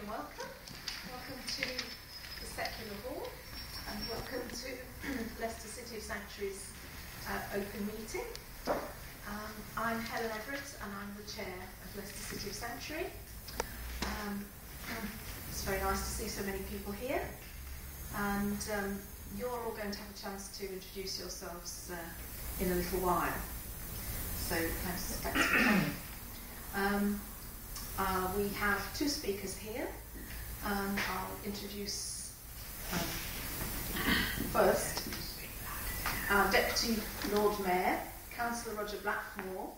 welcome. Welcome to the Cllr Hall, and welcome to Leicester City of Sanctuary's open meeting. I'm Helen Everett, and I'm the chair of Leicester City of Sanctuary. It's very nice to see so many people here, and you're all going to have a chance to introduce yourselves in a little while. So thanks for coming. We have two speakers here. I'll introduce first our Deputy Lord Mayor, Cllr Roger Blackmore,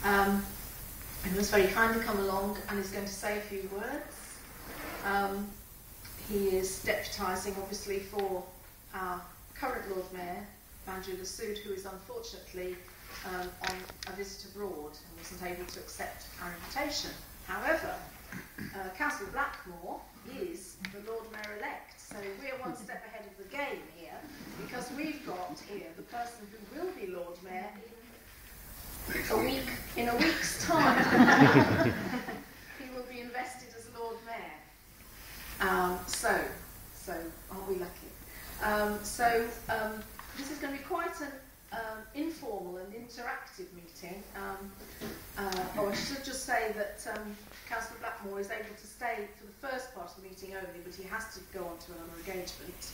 who has very kindly come along and is going to say a few words. He is deputising, obviously, for our current Lord Mayor, Banjula Sood, who is unfortunately on a visit abroad and wasn't able to accept our invitation. However, Cllr Blackmore is the Lord Mayor-elect, so we're one step ahead of the game here, because we've got here the person who will be Lord Mayor in a week's time. He will be invested as Lord Mayor. So aren't we lucky? This is going to be quite an informal and interactive meeting. I should just say that Cllr Blackmore is able to stay for the first part of the meeting only, but he has to go on to another engagement.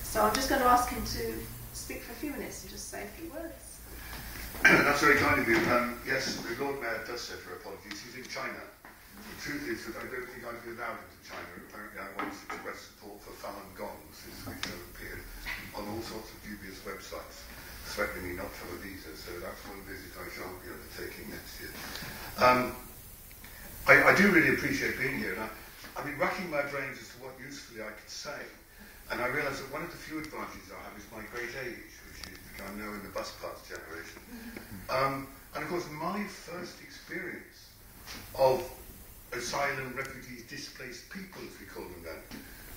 So I'm just going to ask him to speak for a few minutes and just say a few words. That's very kind of you. Yes, the Lord Mayor does send her apologies. He's in China. The truth is that I don't think I'd be allowed into China. Apparently I wanted to express support for Falun Gong, since we appeared on all sorts of dubious websites threatening me not to have a visa, so that's one visit I shan't be undertaking next year. I do really appreciate being here, and I've been racking my brains as to what usefully I could say, and I realise that one of the few advantages I have is my great age, which is I'm now in the bus pass generation. And of course my first experience of asylum, refugees, displaced people, as we call them then,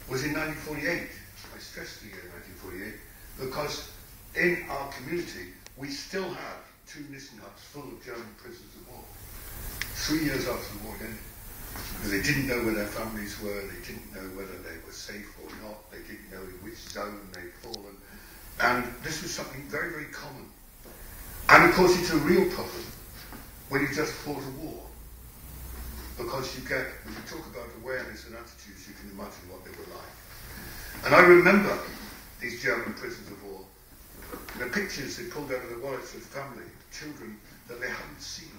was in 1948. I stress the year 1948, because in our community we still have two Nissen huts full of German prisoners of war. 3 years after the war ended. Because they didn't know where their families were, they didn't know whether they were safe or not, they didn't know in which zone they'd fallen. And this was something very, very common. And of course it's a real problem when you just fought a war. Because you get, when you talk about awareness and attitudes, you can imagine what they were like. And I remember these German prisoners of war, the pictures they pulled out of the wallets of family, children that they hadn't seen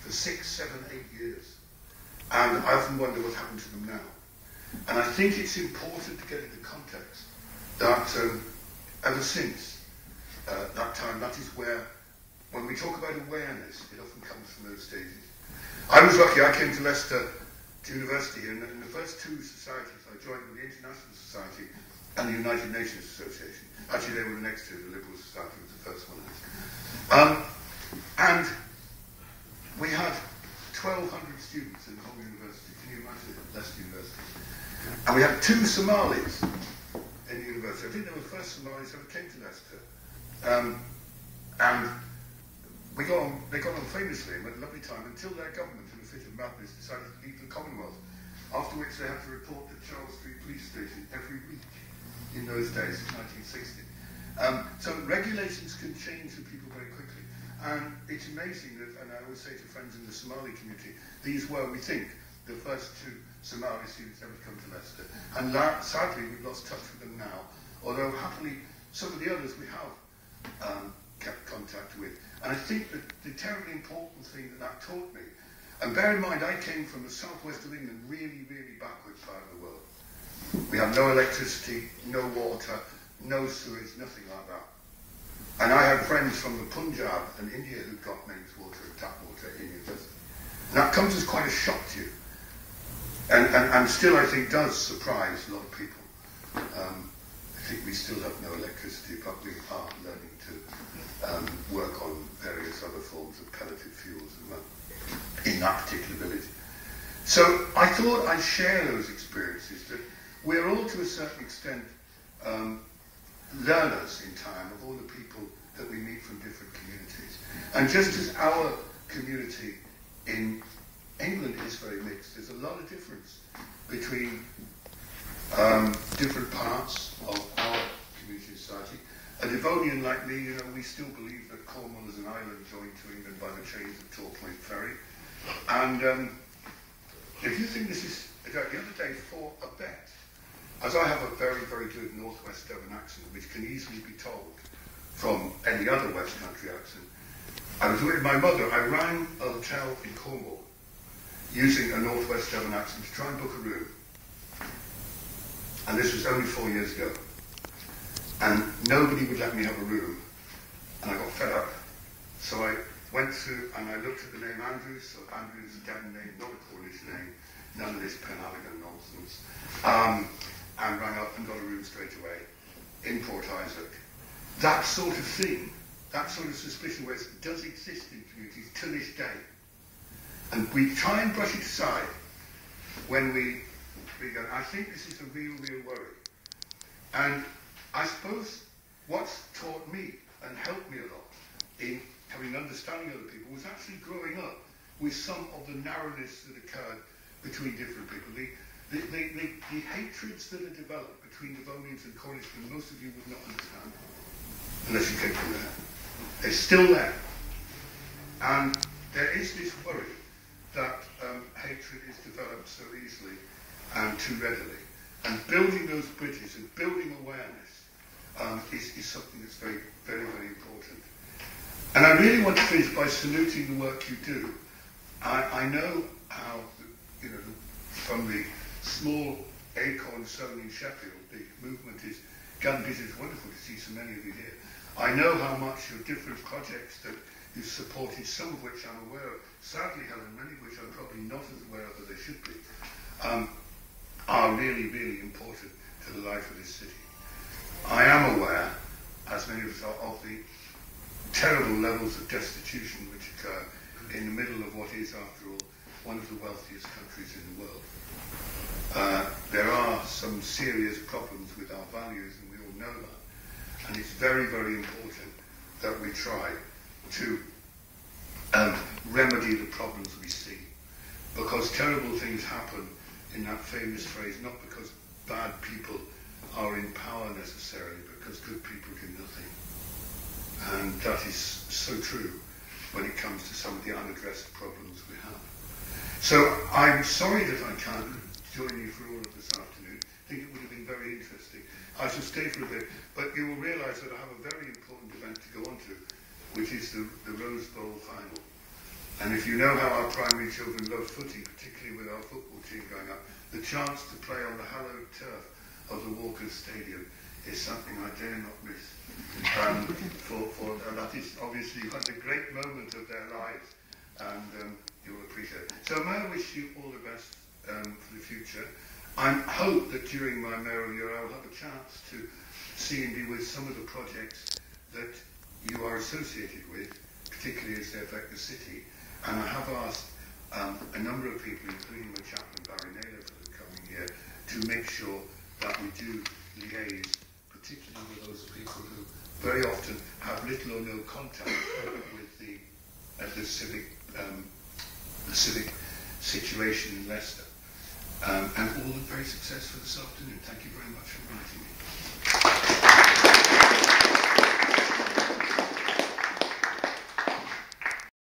for 6, 7, 8 years. And I often wonder what happened to them now. And I think it's important to get into context that ever since that time, that is where, when we talk about awareness, it often comes from those stages. I was lucky, I came to Leicester to university here, and in the first two societies I joined with the International Society and the United Nations Association. Actually, they were the next two. The Liberal Society was the first one. And we had 1,200 students in the whole university. Can you imagine it? Leicester University. And we had 2 Somalis in the university. I think they were the first Somalis who ever came to Leicester. And they got on famously and had a lovely time until their government, in a fit of madness, decided to leave the Commonwealth. After which they had to report to Charles Street Police Station every week. In those days, in 1960. So regulations can change the people very quickly. And it's amazing that, and I always say to friends in the Somali community, these were, we think, the first 2 Somali students ever come to Leicester. And sadly, we've lost touch with them now, although happily, some of the others we have kept contact with. And I think that the terribly important thing that taught me, and bear in mind, I came from the southwest of England, really, really backward part of the world. We have no electricity, no water, no sewage, nothing like that. And I had friends from the Punjab and India who got mains water and tap water in university. And that comes as quite a shock to you. And still, I think, does surprise a lot of people. I think we still have no electricity, but we are learning to work on various other forms of pelleted fuels in that particular village. So I thought I'd share those experiences, that we're all, to a certain extent, learners in time of all the people that we meet from different communities. And just as our community in England is very mixed. There's a lot of difference between different parts of our community society. A Devonian like me, you know, we still believe that Cornwall is an island joined to England by the chains of Torpoint Ferry. And if you think this is, the other day for a bet, as I have a very, very good Northwest Devon accent, which can easily be told from any other West Country accent, I was with my mother. I rang a hotel in Cornwall using a Northwest Devon accent to try and book a room. And this was only 4 years ago. And nobody would let me have a room. And I got fed up. So I went through and I looked at the name Andrews. So Andrews is a Devon name, not a Cornish name. None of this Penhavigan nonsense. And rang up and got a room straight away in Port Isaac. That sort of thing, that sort of suspicion does exist in communities to this day. And we try and brush it aside when we go, I think this is a real, real worry. And I suppose what's taught me and helped me a lot in having understanding of other people was actually growing up with some of the narrowness that occurred between different people. The hatreds that are developed between Devonians and Cornishmen, most of you would not understand unless you came from there. They're still there. And there is this worry that hatred is developed so easily and too readily. And building those bridges and building awareness is something that's very, very, very important. And I really want to finish by saluting the work you do. I know how, you know, from the small acorn sown in Sheffield, the movement is Gunbit. It's wonderful to see so many of you here. I know how much your different projects that you've supported, some of which I'm aware of, sadly, Helen, many of which I'm probably not as aware of as they should be, are really, really important to the life of this city. I am aware, as many of us are, of the terrible levels of destitution which occur in the middle of what is, after all, one of the wealthiest countries in the world. There are some serious problems with our values, and we all know that. And it's very, very important that we try to remedy the problems we see. Because terrible things happen in that famous phrase, not because bad people are in power necessarily, but because good people do nothing. And that is so true when it comes to some of the unaddressed problems we have. So I'm sorry that I can't join you for all of this afternoon. I think it would have been very interesting. I shall stay for a bit, but you will realise that I have a very important event to go on to, which is the Rose Bowl final. And if you know how our primary children love footy, particularly with our football team going up, the chance to play on the hallowed turf of the Walkers Stadium is something I dare not miss. That is obviously a great moment of their lives, and you will appreciate it. So may I wish you all the best for the future. I hope that during my mayoral year I will have a chance to see and be with some of the projects that you are associated with, particularly as they affect the city. And I have asked a number of people, including my chaplain Barry Naylor for the coming year, to make sure that we do liaise, particularly with those people who very often have little or no contact with the civic situation in Leicester. And all the very success for this afternoon. Thank you very much for inviting me.